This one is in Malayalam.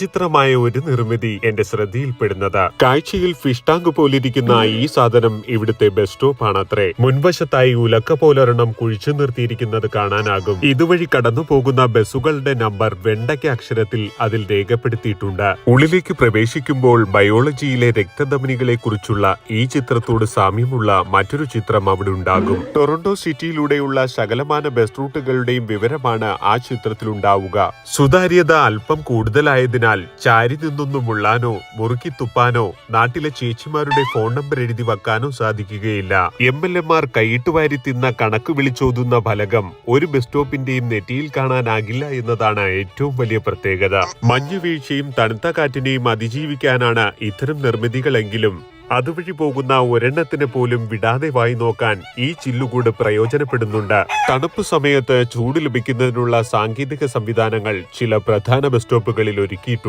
വിചിത്രമായ ഒരു നിർമ്മിതി എന്റെ ശ്രദ്ധയിൽപ്പെടുന്നത്. കാഴ്ചയിൽ ഫിഷ് ടാങ്ക് പോലിരിക്കുന്ന ഈ സാധനം ഇവിടുത്തെ ബസ് സ്റ്റോപ്പ് ആണത്രേ. മുൻവശത്തായി ഉലക്ക പോലൊരെണ്ണം കുഴിച്ചു നിർത്തിയിരിക്കുന്നത് കാണാനാകും. ഇതുവഴി കടന്നു പോകുന്ന ബസ്സുകളുടെ നമ്പർ വെണ്ടയ്ക്ക അക്ഷരത്തിൽ അതിൽ രേഖപ്പെടുത്തിയിട്ടുണ്ട്. ഉള്ളിലേക്ക് പ്രവേശിക്കുമ്പോൾ ബയോളജിയിലെ രക്തധമനികളെ കുറിച്ചുള്ള ഈ ചിത്രത്തോട് സാമ്യമുള്ള മറ്റൊരു ചിത്രം അവിടെ ഉണ്ടാകും. ടൊറന്റോ സിറ്റിയിലൂടെയുള്ള സകലമാന ബസ് റൂട്ടുകളുടെയും വിവരമാണ് ആ ചിത്രത്തിലുണ്ടാവുക. സുതാര്യത അല്പം കൂടുതലായതിനാൽ ചാരി നിന്നൊന്നും മുള്ളാനോ മുറുക്കി തുപ്പാനോ നാട്ടിലെ ചേച്ചിമാരുടെ ഫോൺ നമ്പർ എഴുതി വെക്കാനോ സാധിക്കുകയില്ല. MLA-മാർ കൈയിട്ടുവാരി തിന്ന കണക്ക് വിളിച്ചോതുന്ന ഫലകം ഒരു ബസ് സ്റ്റോപ്പിന്റെയും നെറ്റിയിൽ കാണാനാകില്ല എന്നതാണ് ഏറ്റവും വലിയ പ്രത്യേകത. മഞ്ഞുവീഴ്ചയും തണുത്ത കാറ്റിനെയും അതിജീവിക്കാനാണ് ഇത്തരം നിർമ്മിതികളെങ്കിലും അതുവഴി പോകുന്ന ഒരെണ്ണത്തിന് പോലും വിടാതെ വായി നോക്കാൻ ഈ ചില്ലുകൂട് പ്രയോജനപ്പെടുന്നുണ്ട്. തണുപ്പ് സമയത്ത് ചൂട് ലഭിക്കുന്നതിനുള്ള സാങ്കേതിക സംവിധാനങ്ങൾ ചില പ്രധാന ബസ് സ്റ്റോപ്പുകളിൽ ഒരുക്കിയിട്ടുണ്ട്.